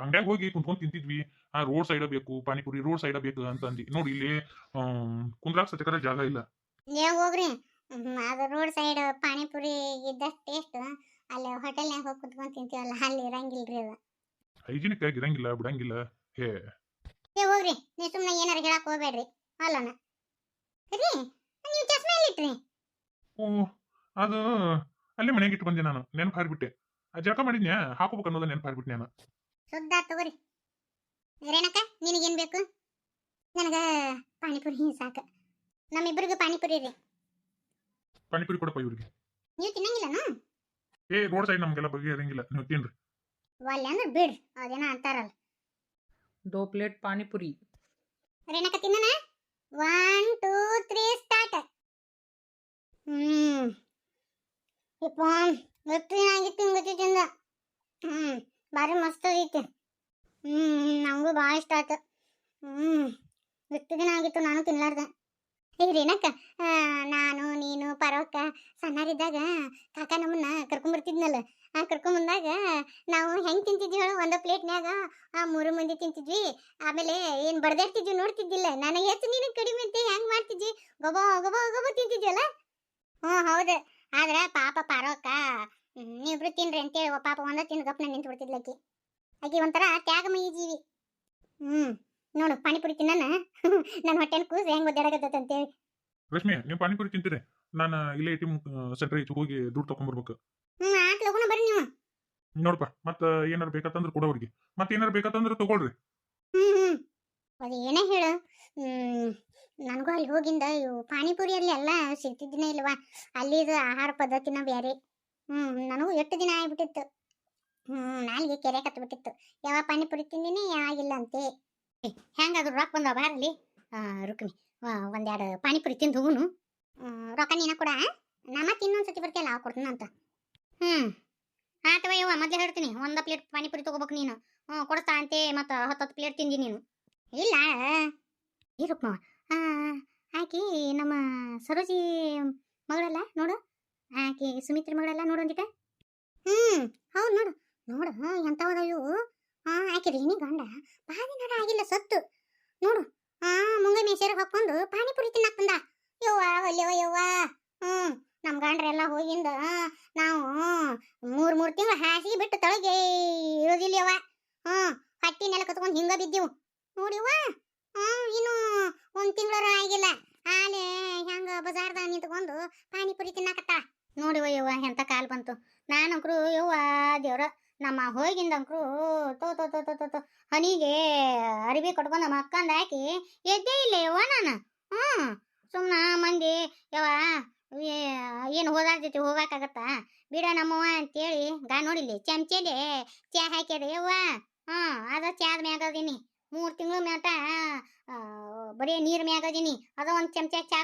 ಅಂಗಡ್ಯಾಗ ಹೋಗಿ ಕುಂತ್ಕೊಂಡ್ ತಿಂತಿದ್ವಿ. ಆ ರೋಡ್ ಸೈಡ್ ಬೇಕು ಪಾನಿಪುರಿ, ರೋಡ್ ಸೈಡ್ ಬೇಕು ಅಂತ ಅಂದಿ. ನೋಡಿ ಇಲ್ಲಿ ಕುಂದ್ರಾಕ್ ಸತ್ಯಕರ ಜಾಗ ಇಲ್ಲ. ಏ ಹೋಗ್ರಿ. ಅದು ರೋಡ್ ಸೈಡ್ ಪಾನಿಪುರಿ ಇದ್ದಷ್ಟು ಟೇಸ್ಟ್ ಅಲ್ಲಿ ಹೋಟೆಲ್ನಾಗ ಹೋಗಿ ಕುತ್ಕೊಂಡ್ ತಿಂತೀವಲ್ಲ ಅಲ್ಲಿ ಇರಂಗಿಲ್ರಿ ಅದು. ಹೈಜಿನಿಕ್ ಆಗಿ ಇರಂಗಿಲ್ಲ ಬಿಡಂಗಿಲ್ಲ. ಹೇ ಏ ಹೋಗ್ರಿ, ನೀವು ಸುಮ್ಮನೆ ಏನಾರ ಹೇಳಕ್ ಹೋಗ್ಬೇಡ್ರಿ. ಅಲ್ಲನ ರೀ, ನೀವು ಚಸ್ಮಾ ಎಲ್ಲಿಟ್ರಿ? ಓ ಅದು ಅಲ್ಲೇ ಮನೆಗೆ ಇಟ್ಟು ಬಂದೆ ನಾನು. ನೆನಪು ಹಾರ್ಬಿಟ್ಟೆ. ಜಳಕ ಮಾಡಿದ್ನ್ಯಾ ಹಾಕೋಬೇಕು ಅನ್ನೋದ ನೆನಪು ಹಾರ್ಬಿಟ್ಟೆ ನಾನು. ಸುದ್ದ ತಗೋರಿ. ರೇಣಕ್ಕ, ನಿನಗೇನ್ ಬೇಕು? ನನಗ ಪಾನಿಪುರಿ ಸಾಕು. ನಮ್ಮಿಬ್ಬರಿಗೂ ಪಾನಿಪುರಿ ರೀ. ಪಾನಿಪುರಿ ಕೊಡಪ್ಪ ಇವ್ರಿಗೆ. ನೀವು ತಿನ್ನಂಗಿಲ್ಲನಾ? ಏ ರೋಡ್ ಸೈಡ್ ನಮ್ಗೆಲ್ಲ ಬಗ್ಗೆ ಇರಂಗಿಲ್ಲ, ನೀವು ತಿನ್ರಿ. ಒಲ್ಲೆ ಅಂದ್ರೆ ಬಿಡ್, ಅದೇನೋ ಅಂತಾರಲ್ಲ. 2 ಪ್ಲೇಟ್ ಪಾನಿಪುರಿ. ರೇಣಕ್ಕ ತಿನ್ನನ? 1 2 3 ಸ್ಟಾರ್ಟ್. ಇಪ್ಪ ಎಷ್ಟು ದಿನ ಆಗಿತ್ತು ಹಿಂಗತಿ ತಿಂದ. ಭಾರಿ ಮಸ್ತ್ ಐತಿ. ನಂಗೂ ಭಾಳ ಇಷ್ಟ ಆಯ್ತು. ಎಷ್ಟು ದಿನ ಆಗಿತ್ತು ನಾನು ತಿನ್ಲಾರ್ದೆ. ಈಗ ರೇಣಕ್ಕ, ನಾನು ನೀನು ಪರವಕ್ಕ ಸಣ್ಣರಿದ್ದಾಗ ಕಾಕ ನಮ್ಮನ್ನ ಕರ್ಕೊಂಬರ್ತಿದ್ನಲ್ಲ. ಕರ್ಕೊಂಬಂದಾಗ ನಾವು ಹೆಂಗೆ ತಿಂತಿದ್ವಿ ಹೇಳು, ಒಂದು ಪ್ಲೇಟ್ನ್ಯಾಗ 3 ಮಂದಿ ತಿಂತಿದ್ವಿ. ಆಮೇಲೆ ಏನು ಬಡ್ದಾಡ್ತಿದ್ವಿ ನೋಡ್ತಿದ್ದಿಲ್ಲ. ನನಗೆ ಹೆಚ್ಚು ನೀನು ಕಡಿಮೆ ಅಂತ ಹೆಂಗೆ ಮಾಡ್ತಿದ್ವಿ, ಗಬೋ ಗಬೋ ಗಬೋ ತಿಂತಿದ್ವಲ್ಲ. ಹೌದು. ಆದ್ರೆ ಪಾಪ ಪಾರವಕ್ಕ ನೀವಿಬ್ರು ತಿನ್ರಿ ಅಂತೇಳಿ ಪಾಪ ಒಂದ ತಿಂದು ಗಪ್ನ ನಿಂತು ಬಿಡ್ತಿದ್ಲಕ್ಕಿ. ಆಕಿ ಒಂಥರ ತ್ಯಾಗಮಯಿ ಜೀವಿ. ನೋಡು ಪಾನಿಪುರಿ ತಿನ್ನ ನನ್ನ ಹೊಟ್ಟೆನ ಕೂಸು ಹೆಂಗ್ ಒದ್ದಾಡಕತ್ತಂತೇಳಿ. ರಶ್ಮಿ, ನೀವು ಪಾನಿಪುರಿ ತಿಂತೀರಿ, ನಾನು ಇಲ್ಲೇ ATM ಸೆಂಟ್ರ್ ಐತಿ, ಹೋಗಿ ದುಡ್ಡು ತಗೊಂಡ್ಬರ್ಬೇಕು. ಆತ್ ಲಗುನ ಬರ್ರಿ ನೀವು. ನೋಡಪ್ಪ, ಮತ್ತೆ ಏನಾರು ಬೇಕಂತಂದ್ರೆ ಕೊಡೋರಿಗೆ, ಮತ್ತೆ ಏನಾರು ಬೇಕಂತಂದ್ರೆ ತಗೊಳ್ರಿ. ಅದು ಏನೇ ಹೇಳು, ನನಗೂ ಅಲ್ಲಿ ಹೋಗಿಂದ ಇವು ಪಾನಿಪುರಿಯಲ್ಲಿ ಎಲ್ಲ ಸಿಗ್ತಿದ್ದಿನೇ ಇಲ್ವಾ. ಅಲ್ಲಿದು ಆಹಾರ ಪದ್ಧತಿನ ಬೇರೆ. ನನಗೂ ಎಷ್ಟು ದಿನ ಆಗ್ಬಿಟ್ಟಿತ್ತು. ನಾಲ್ಗೆ ಕೆರೆ ಕತ್ಬಿಟ್ಟಿತ್ತು. ಯಾವ ಪಾನಿಪುರಿ ತಿಂದಿನಿ ಯಾವಾಗಿಲ್ಲ ಅಂತೆ. ಹೆಂಗಾದ್ರು ರೊಕ್ಕ ಬಂದವ ಬಾರಲ್ಲಿ. ರುಕ್ಮಿ, ಒಂದೆರಡು ಪಾನಿಪುರಿ ತಿಂದು ಹೋಗುನು. ರೊಕ್ಕ ನೀನ ಕೂಡ, ನಮ್ಮ ಇನ್ನೊಂದ್ಸತಿ ಬರ್ತೀಯಲ್ಲ ಅವ ಕೊಡ್ತೀನಿ ಅಂತ. ಆತವ ಯವ್ವ, ಮೊದಲೇ ಹೇಳ್ತೀನಿ, 1 ಪ್ಲೇಟ್ ಪಾನಿಪುರಿ ತಗೋಬೇಕು ನೀನು. ಕೊಡಿಸ್ತಾ ಅಂತೆ, ಮತ್ತು 10 ಪ್ಲೇಟ್ ತಿಂದಿ ನೀನು. ಇಲ್ಲ ಈ ರುಕ್ಮವ, ಆಕಿ ನಮ್ಮ ಸರೋಜಿ ಮಗಳಲ್ಲ ನೋಡು, ಆಕಿ ಸುಮಿತ್ರಿ ಮಗಳಲ್ಲ ನೋಡು ಒಂದಿಟ. ಹೌದು ನೋಡು ನೋಡು, ಎಂಥವದ ಇವು. ಆಕಿ ರೇಣಿ ಗಂಡ ಬಾದಿನಾರ ಆಗಿಲ್ಲ ಸತ್ತು ನೋಡು. ಮುಂಗೈ ಮೇಸೇರ ಹಾಕೊಂಡು ಪಾನಿಪುರಿ ತಿನ್ನಕ್ ಬಂದ. ಯವ್ವ ಒಲ್ಲೆವ ಯವ್ವ. ನಮ್ಮ ಗಂಡ್ರೆಲ್ಲ ಹೋಗಿಂದ ನಾವು 3 ತಿಂಗಳು ಹಾಸಿಗೆ ಬಿಟ್ಟು ತಳಗೆ ಇರೋದಿಲ್ಲವ. ಹಟ್ಟಿನೆಲ್ಲ ಕತ್ಕೊಂಡು ಹಿಂಗ ಬಿದ್ದೀವು ನೋಡಿವ್ವ. ಇನ್ನು 1 ತಿಂಗಳರ ಆಗಿಲ್ಲ, ಆಲೆ ಹೆಂಗ ಬಜಾರ್ದಾಗ ನಿಂತ್ಕೊಂಡು ಪಾನಿಪುರಿ ತಿನ್ನಾಕತ್ತ ನೋಡಿವ ಯವ್ವ. ಎಂತ ಕಾಲ್ ಬಂತು. ನಾನಂಕ್ರು ಯವ್ವ ದೇವ್ರ, ನಮ್ಮ ಹೋಗಿಂದಂಕ್ರು ತೋ ತೋ ತೋ ತೋ ತೋ ಹನಿಗೆ ಅರಿವಿ ಕಟ್ಕೊಂಡ ಮಕ್ಕಂದ ಹಾಕಿ ಎದ್ದೇ ಇಲ್ಲ ಯವ್ವ ನಾನು. ಸುಮ್ಮನ ಮಂದಿ ಯವ್ವ ಏನು ಹೋದಾರ ಜೊತೆ ಹೋಗಾಕಾಗತ್ತಾ ಬಿಡ ನಮ್ಮವ್ವ ಅಂತೇಳಿ ನೋಡಿಲ್ಲಿ ಚಮಚೆಲೆ ಚಾ ಹಾಕ್ಯಾರ ಯವ್ವ. ಅದ ಚಾದ ಮ್ಯಾಗದೀನಿ 3 ತಿಂಗಳ ಮ್ಯಾಟ ಬರೀ ನೀರ್ ಮ್ಯಾಗದೀನಿ. ಅದ 1 ಚಮಚ ಚಾ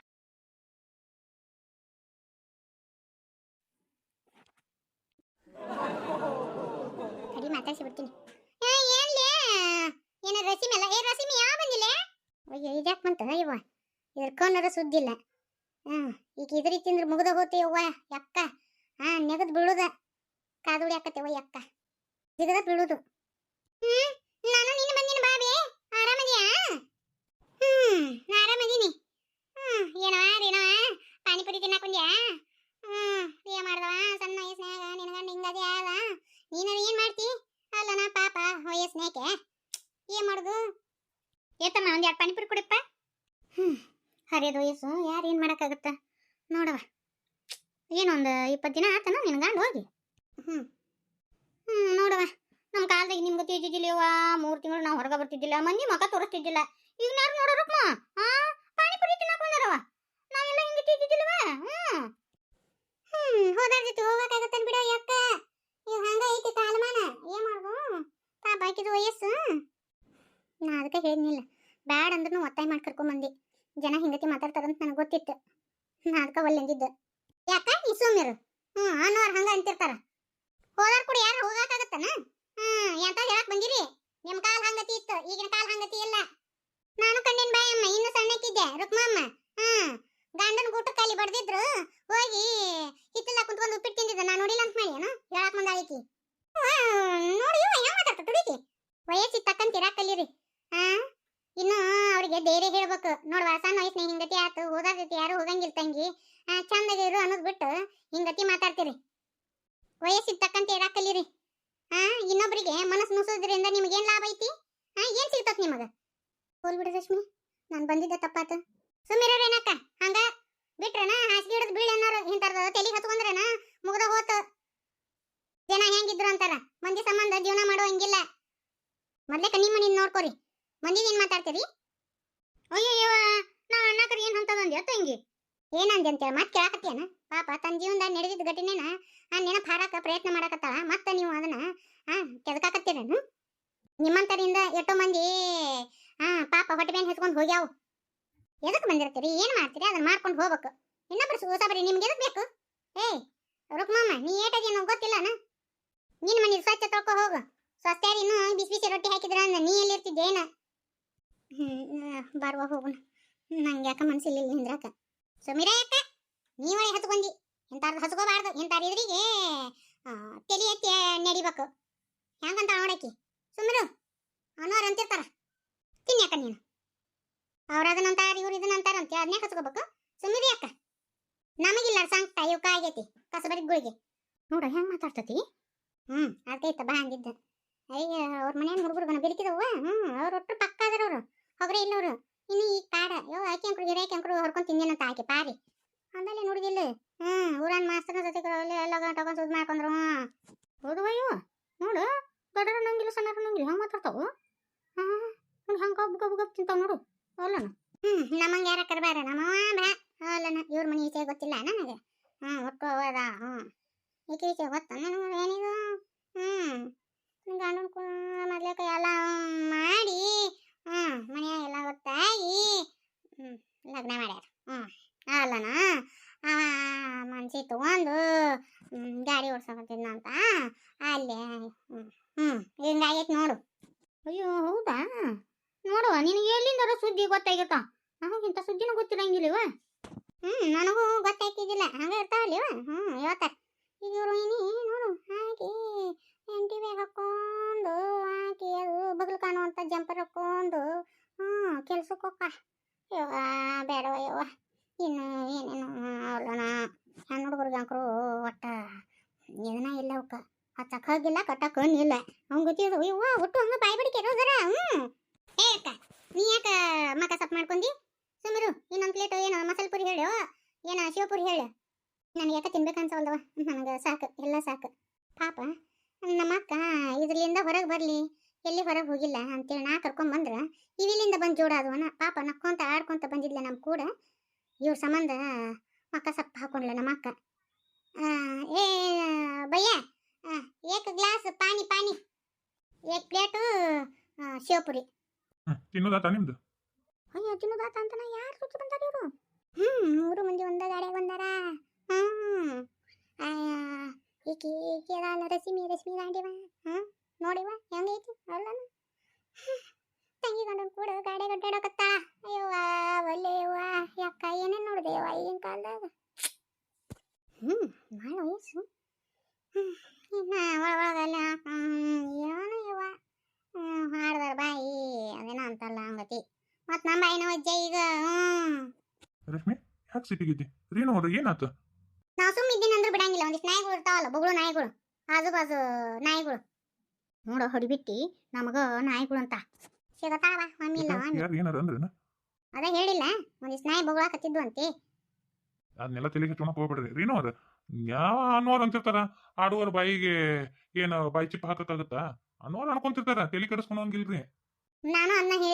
ಕಡಿ ಮಾತಾಡ್ಸಿ ಬಿಡ್ತೀನಿ. ಏನ್ಲೇ ಏನ ರಸಿಮಿ ಅಲ್ಲ? ರಸಿಮಿ ಯಾವ ಬಂದಿಲ್ಲ? ಇದ್ಯಾಕೆ ಬಂತ ಇವ? ಇರ್ಕೊಂಡ್ರ ಸುದ್ದಿಲ್ಲ. ಈಗ ಇದ್ರಿ ತಿಂದ್ರೆ ಮುಗ್ದ ಹೋಗ್ತೀಯವ್ವ ಯಕ್ಕ. ನೆಗದ್ ಬೀಳುದ, ಕಾದುಡಿ ಹಾಕತ್ತೇವ ಯಕ್ಕ, ಜಿಗದ ಬೀಳುದು. ನಾನು ನಿನ್ನ ಬಂದಿನ ಬಾಬಿ, ಆರಾಮದಿಯಾ? ಆರಾಮದೀನಿ. ಏನವ ಪಾನಿಪುರಿ ತಿನ್ನಕ್ ಬಂದ್ಯಾ? ಏನ್ ಮಾಡ್ದವ ಸಣ್ಣ ವಯಸ್ಸಿನಾಗ ನಿನಗ ಹಿಂಗದೆ ಆದ. ನೀನಾರ ಏನ್ ಮಾಡ್ತಿ? ಅಲ್ಲನ ಪಾಪ ವಯಸ್ಸಿನಾಕೆ ಏನ್ ಮಾಡುದು? ಏತಮ್ಮ ಒಂದೆರಡು ಪಾನಿಪುರಿ ಕೊಡಿಪ್ಪ. ಹರಿಯದ ವಯಸ್ಸು ಯಾರು ಏನ್ ಮಾಡಕ್ಕಾಗತ್ತ ನೋಡವ. ಏನೊಂದು 20 ದಿನ ಆತನ ನಿನ್ ಗಂಡ ಹೋಗಿ. ನೋಡವ, ನಮ್ಮ ಕಾಲದಾಗ ನಿಮ್ಗೆ ತಿಳಿದಿದ್ದಿಲ್ಲವ. 3 ತಿಂಗಳು ನಾವು ಹೊರಗೆ ಬರ್ತಿದ್ದಿಲ್ಲ, ಮಂದಿ ಮಕ ತೋರಿಸ್ತಿದ್ದಿಲ್ಲ. ಈಗ ಯಾರು ನೋಡೋರಪ್ಪ ಪಾನಿಪುರಿ ತಿನ್ನಕ್ ಬಂದಾರವ. ನಾವೆಲ್ಲ ಹಿಂಗೆ ತಿಳಿದಿದ್ದಿಲ್ಲವ. ಹೋದಾರ ಜೊತೆ ಹೋಗಕ್ಕಾಗತ್ತನ್ ಬಿಡ ಯಕ್ಕ. ಈಗ ಹಂಗ ಐತಿ ಕಾಲಮಾನ, ಏನ್ ಮಾಡುದು? ಪಾಪ ಹಾಕಿದ ವಯಸ್ಸು. ನಾ ಅದಕ್ಕೆ ಹೇಳಿದ್ನಿಲ್ಲ, ಬ್ಯಾಡ ಅಂದ್ರೂ ಒತ್ತಾಯ ಮಾಡಿ ಕರ್ಕೊಂಬಂದಿ. ಜನ ಹಿಂಗತಿ ಮಾತಾಡ್ತಾರಂತ ನನಗೆ ಗೊತ್ತಿತ್ತು. ನಾ ಅದಕ್ಕೆ ಒಲ್ಲೆಂದಿದ್ದೆ. ಯಾಕ ಈ ಸುಮ್ಮಿರು. ಅನ್ನೋರು ಹಂಗ ಅಂತಿರ್ತಾರ. ಹೋದಾರ ಕೂಡ ಯಾರು ಹೋಗಕ್ಕಾಗತ್ತನ? ಎಂತ ಹೇಳಕ್ ಬಂದಿರಿ? ನಿಮ್ ಕಾಲ ಹಂಗತಿ ಇತ್ತು, ಈಗಿನ ಕಾಲ ಹಂಗತಿ ಇಲ್ಲ. ನಾನು ಕಂಡಿನ ಬಾಯಮ್ಮ, ಇನ್ನು ಸಣ್ಣಕ್ಕಿದ್ದೆ ರುಕ್ಮಮ್ಮ. ಗಂಡನ ಊಟ ಕಾಲಿ ಬಡ್ದಿದ್ರು ಹೋಗಿ ಹಿತ್ತಲ ಕುಂತ್ಕೊಂಡು ಉಪ್ಪಿಟ್ಟು ತಿಂದಿದ್ದ. ನಾನು ನೋಡಿಲ್ಲ ಅಂತ ಮಾಡಿ ಏನು ಹೇಳಕ್ ಬಂದಾಳಿಕಿ. ನೋಡಿ ಯಾವ ಮಾತಾಡ್ತ ತುಡಿಕಿ. ವಯಸ್ಸಿಗೆ ತಕ್ಕಂತ ಇರಾಕ್ ಕಲೀರಿ. ಆ ಇನ್ನು ಅವ್ರಿಗೆ ಧೈರ್ಯ ಹೇಳ್ಬೇಕು. ನೋಡ್ವಾ, ಸಣ್ಣ ವಯಸ್ಸಿನ ಹಿಂಗತಿ ಆತು, ಹೋದಾರ ಜೊತೆ ಯಾರು ಹೋಗಂಗಿಲ್ಲ ತಂಗಿ, ಚಂದಾಗ ಇರು ಅನ್ನೋದ್ ಬಿಟ್ಟು ಹಿಂಗತಿ ಮಾತಾಡ್ತೀರಿ. ವಯಸ್ಸಿಗೆ ತಕ್ಕಂತ ಇರಾಕ್ ಕಲೀರಿ. ಇನ್ನೊಬ್ರಿಗೆ ಮನಸ್ಸು ನುಸೋದ್ರಿಂದ ನಿಮಗೇನ್ ಲಾಭ ಐತಿ? ಏನ್ ಸಿಗ್ತತ್ ನಿಮಗ? ಹೋಲ್ ಬಿಡು ರಶ್ಮಿ, ನಾನ್ ಬಂದಿದ್ದೆ ತಪ್ಪಾತ. ಸುಮ್ಮಿರೇನಕ್ಕ, ಹಂಗ ಬಿಟ್ರನ ಹಾಸಿಗೆ ಹಿಡಿದು ಬೀಳ್ ಅನ್ನೋರು ಇಂಥರ್ದ ತಲೆಗೆ ಹತ್ಕೊಂಡ್ರನ ಮುಗ್ದ ಹೋತ. ಜನ ಹೆಂಗಿದ್ರು ಅಂತಾರ, ಮಂದಿ ಸಂಬಂಧ ಜೀವನ ಮಾಡೋ ಹಂಗಿಲ್ಲ. ಮೊದ್ಲೇ ಕಣ್ಣಿ ಮನಿ ನೋಡ್ಕೋರಿ, ಮಂದಿಗೆ ಏನ್ ಮಾತಾಡ್ತೀರಿ? ಅಯ್ಯಯ್ಯೋ, ನಾ ಅಣ್ಣಕರಿ ಏನ್ ಅಂತಂದಿ ತಂಗಿ? ಏನಂದೆ ಅಂತೇಳಿ ಮತ್ತೆ ಕೇಳಾಕತ್ತೇನ? ಪಾಪ ತನ್ನ ಜೀವನದಾಗ ನಡೆದಿದ್ದ ಘಟನೆನ ನೆನಪು ಹಾರಾಕ ಪ್ರಯತ್ನ ಮಾಡಕತ್ತಾಳ, ಮತ್ತೆ ನೀವು ಅದನ್ನ ಕೆದಕಾಕತ್ತೀರೇನು? ನಿಮ್ಮಂತರಿಂದ ಎಷ್ಟೋ ಮಂದಿ ಪಾಪ ಹೊಟ್ಟೆ ಬೇನ್ ಹೆಚ್ಕೊಂಡು ಹೋಗ್ಯಾವು. ಎದಕ್ ಬಂದಿರ್ತೀರಿ? ಏನ್ ಮಾಡ್ತೀರಿ? ಅದನ್ನ ಮಾಡ್ಕೊಂಡು ಹೋಗ್ಬೇಕು. ಇನ್ನೊಬ್ರು ಸೂಸಬರಿ ನಿಮ್ಗೆ ಎದಕ್ ಬೇಕು? ಏಯ್ ರುಕ್ಮಮ್ಮ, ನೀ ಏಟದೇನೋ ಗೊತ್ತಿಲ್ಲನ? ನಿನ್ ಮನೆ ಸ್ವಚ್ಛ ತೊಳ್ಕೊ ಹೋಗು. ಸ್ವಸ್ಥ್ಯಾರಿ ಇನ್ನೂ ಬಿಸಿ ಬಿಸಿ ರೊಟ್ಟಿ ಹಾಕಿದ್ರ ಅಂದ ನೀ ಎಲ್ಲಿರ್ತಿದ್ದೇನ? ಬಾರ್ವ ಹೋಗುಣ, ನಂಗೆ ಯಾಕ ಮನ್ಸಿಲ್ಲ ನಿಂದ್ರಾಕ. ಸುಮಿರ ಯಾಕ ನೀವಳೆ ಹತ್ಕೊಂಡಿ? ಇಂಥವ್ರದ್ದು ಹಚ್ಕೋಬಾರ್ದು. ಇಂಥವ್ರ ಇದ್ರಿಗೆ ತಲೆ ಎತ್ತಿ ನಡಿಬೇಕು. ಹೆಂಗಂತ ನೋಡಕಿ ಸುಮಿರು ಅನ್ನೋರು ಅಂತಿರ್ತಾರ. ತಿನ್ಯಾಕ ನೀನು? ಅವ್ರ ಅದನ್ನಂತಾರ, ಇವ್ರು ಇದನ್ನಂತಾರ ಅಂತ ಅದನ್ನೇ ಹಚ್ಕೋಬೇಕು. ಸುಮಿರಿ ಯಾಕ? ನಮಗಿಲ್ಲ ಸಂಕಟ ಇವಕ್ಕ ಆಗೈತಿ ಕಸಬರಿಗಳಿಗೆ. ನೋಡ ಹೆಂಗ್ ಮಾತಾಡ್ತತಿ. ಅದೈತ ಬಾ ಅಂದಿದ್ದ. ಅಯ್ಯ, ಅವ್ರ ಮನೆಯ ಹುಡುಗರುಗನ ಬೆರಿಕಿದವ. ಅವ್ರ ಒಟ್ಟು ಪಕ್ಕ ಅದ್ರವ್ರು, ಹೊಗ್ರೆ ಇಲ್ಲವ್ರು. ಇನ್ನು ಈ ಕಾಡ ಆಕಿ ಅಂಕರು ಗಿರಾಕಿ ಅಂಕರು ಹೊರ್ಕೊಂಡ್ ತಿಂದೇನಂತ ಆಕೆ ಪಾರಿ ಅಂದಲ್ಲೇ ನೋಡಿದಿಲ್ಲ. ಊರನ್ ಮಾಸ್ತರ್ನ ಜೊತೆ ಎಲ್ಲ ಟೊಕೊಂಡ್ ಸುದ್ ಮಾಡ್ಕೊಂಡ್ರು. ಹೌದವಯ್ಯೋ, ನೋಡು ದೊಡ್ಡರ ನಂಗಿಲ್ಲ ಸಣ್ಣರ ನಂಗಿಲ್ಲ ಹೆಂಗ್ ಮಾತಾಡ್ತಾವು. ಹಂಗ ಗಬ್ ಗಬ್ ಗಬ್ ತಿಂತಾವ್ ನೋಡು. ಅಲ್ಲನ ನಮ್ಮಂಗ ಯಾರ ಕರ್ಬಾರ. ನಮ್ಮವ ಬಾ ಅಲ್ಲನ. ಇವ್ರ ಮನೆ ವಿಷಯ ಗೊತ್ತಿಲ್ಲ ನನಗೆ. ಒಟ್ಟು ಹೋದ. ಈಕೆ ವಿಷಯ ಗೊತ್ತ ನನಗೆ ಏನಿದು? ಗಂಡನ ಮೊದ್ಲೇಕ ಎಲ್ಲ ಮಾಡಿ ಮನೆಯಾಗ ಎಲ್ಲ ಗೊತ್ತಾಗಿ ಲಗ್ನ ಮಾಡ್ಯಾರ. ಅಲ್ಲನ ಅವ ಮನ್ಸಿ ತಗೊಂಡು ಗಾಡಿ ಓಡ್ಸಕತ್ತಿದ್ನಂತ ಅಲ್ಲೇ ಹಿಂಗಾಗೈತಿ ನೋಡು. ಅಯ್ಯೋ ಹೌದಾ? ನೋಡುವ, ನಿನಗೆ ಎಲ್ಲಿಂದರ ಸುದ್ದಿ ಗೊತ್ತಾಗಿರ್ತಾವ. ನಮಗಿಂತ ಸುದ್ದಿನೂ ಗೊತ್ತಿರಂಗಿಲ್ಲವ. ನನಗೂ ಗೊತ್ತಾಯ್ತಿದ್ದಿಲ್ಲ. ಹಂಗೆ ಇರ್ತಾವಲ್ಲಿವ. ಹೇಳ್ತಾರ. ಈಗ ಇವರು ನೋಡು ಹಾಕಿ ಎಂಟಿ ಬ್ಯಾಗ್ ಹಾಕೊಂಡು ಹಾಕಿ ಅದು ಬಗಲ್ ಕಾಣುವಂಥ ಜಂಪರ್ ಹಾಕೊಂಡು ಕೆಲ್ಸಕ್ಕೆ ಹೋಗ. ಯವ್ವ ಬೇಡವ ಯವ್ವ. ಇನ್ನು ಏನೇನು ಅವಳನ ಹೆಣ್ಣು ಹುಡುಗರಿಗೆ ಅಂಕರು ಒಟ್ಟ ಇದನ್ನ ಇಲ್ಲ ಅವಕ್ಕ. ಹಚ್ಚಕ್ಕೆ ಹೋಗಿಲ್ಲ, ಕಟ್ಟಕ್ಕೆ ಇಲ್ಲ. ಅವ್ನು ಗೊತ್ತಿರೋದು ಯವ್ವ ಒಟ್ಟು ಹಂಗೆ ಬಾಯಿ ಬಡಿಕೆ ಇರೋದರ. ಏ ಅಕ್ಕ, ನೀ ಯಾಕೆ ಮಕ ಸಪ್ ಮಾಡ್ಕೊಂಡಿ? ಸುಮಿರು, ಇನ್ನೊಂದು ಪ್ಲೇಟು ಏನು ಮಸಾಲೆ ಪುರಿ ಹೇಳು, ಏನು ಶಿವಪುರಿ ಹೇಳು. ನನಗೆ ಯಾಕೆ ತಿನ್ಬೇಕನ್ಸವಲ್ದವ. ನನಗೆ ಸಾಕು, ಎಲ್ಲ ಸಾಕು. ಪಾಪ ನಮ್ಮ ಅಕ್ಕ ಇದ್ರಲಿಂದ ಹೊರಗೆ ಬರಲಿ, ಎಲ್ಲಿ ಹೊರಗೆ ಹೋಗಿಲ್ಲ ಅಂತೇಳಿ ನಾ ಕರ್ಕೊಂಬಂದ್ರೆ ಇವಿಲಿಂದ ಬಂದು ಜೋಡಾದವನ. ಪಾಪ ನಕ್ಕೊಂತ ಆಡ್ಕೊಂತ ಬಂದಿದ್ಲ ನಮ್ಮ ಕೂಡ. ಇವ್ರ ಸಂಬಂಧ ಮಕ್ಕ ಸಪ್ಪ ಹಾಕೊಂಡ್ಲ ನಮ್ಮ ಅಕ್ಕ. ಏ ಭಯ್ಯ, ಏಕ್ ಗ್ಲಾಸ್ ಪಾನಿ ಪಾನಿ, ಏಕ್ ಪ್ಲೇಟು ಶಿವಪುರಿ. ತಿನ್ನೋದಾತ ನಿಮ್ದು? ಅಯ್ಯೋ ತಿನ್ನೋದಾತ ಅಂತ ಯಾರು ರುಚಿ ಬಂದಾರ ಇವರು? 3 ಮಂದಿ ಒಂದ ಗಾಡಿಯಾಗ ಬಂದಾರ. ಈಕಿ ಕೇಳಲ್ಲ ರಶ್ಮಿ ಗಾಡಿವ. ನೋಡಿವ ಹೆಂಗೈತಿ ಅಲ್ಲನ? ತಂಗಿ ಗಂಡನ ಕೂಡ ಗಾಡಿ ಗಡ್ಡಾಡಕತ್ತ. ಅಯ್ಯವ್ವ ಒಲ್ಲೆಯವ್ವ ಯಾಕ ಏನೇನು ನೋಡಿದೆಯವ್ವ ಈಗಿನ ಕಾಲದಾಗ. ಭಾಳ ವಯಸ್ಸು. ಇನ್ನ ಒಳಗಲ್ಲ ಏನು ಇವ ಹಾಡ್ದಾರ ಬಾಯಿ ಅದೇನೋ ಅಂತಲ್ಲ ಹಂಗತಿ. ಮತ್ ನಮ್ಮ ಬಾಯಿನ ವಜ್ಜ ಈಗ. ರಶ್ಮಿ ಯಾಕೆ ಸಿಟ್ಟಿಗಿದ್ದಿ? ರೀನು ಅವ್ರು ಏನಾತು? ನಾವು ಸುಮ್ಮಿದ್ದೀನಿ ಅಂದ್ರೆ ಬಿಡಂಗಿಲ್ಲ. ಒಂದಿಷ್ಟು ನಾಯಿಗಳು ಇರ್ತಾವಲ್ಲ, ಬೊಗಳು ನಾಯಿಗಳು, ಆಜು ಬಾಜು ನಾಯಿಗಳು. ನೋಡೋ ಹೊಡಿಬಿಟ್ಟಿ ನಮಗ ನಾಯಿಗಳು ಅಂತ ಸಿಗತಾವ. ಒಮ್ಮಿಲ್ಲ ಯಾರು ಏನಾರ ಅಂದ್ರೇನ? ಅದೇ ಹೇಳಿಲ್ಲ, ಒಂದಿಷ್ಟು ನಾಯಿ ಬೊಗಳಾಕತ್ತಿದ್ವು ಅಂತೆ. ಅದನ್ನೆಲ್ಲ ತಲೆಗೆ ಹಚ್ಕೊಳಕ್ ಹೋಗ್ಬೇಡ್ರಿ. ರೀನು ಅವ್ರ ಯಾವ ಅನ್ನೋರು ಅಂತಿರ್ತಾರ, ಆಡುವರ ಬಾಯಿಗೆ ಏನು ಬಾಯಿ ಚಿಪ್ಪ ಹಾಕಕ್ಕಾಗತ್ತಾ? ಅನ್ನೋರು ಅನ್ಕೊಂತಿರ್ತಾರ, ತಲೆ ಕೆಡಿಸ್ಕೊಂಡಂಗಿಲ್ರಿ. ನಾನು ಅನ್ನ ಹೇಳಿ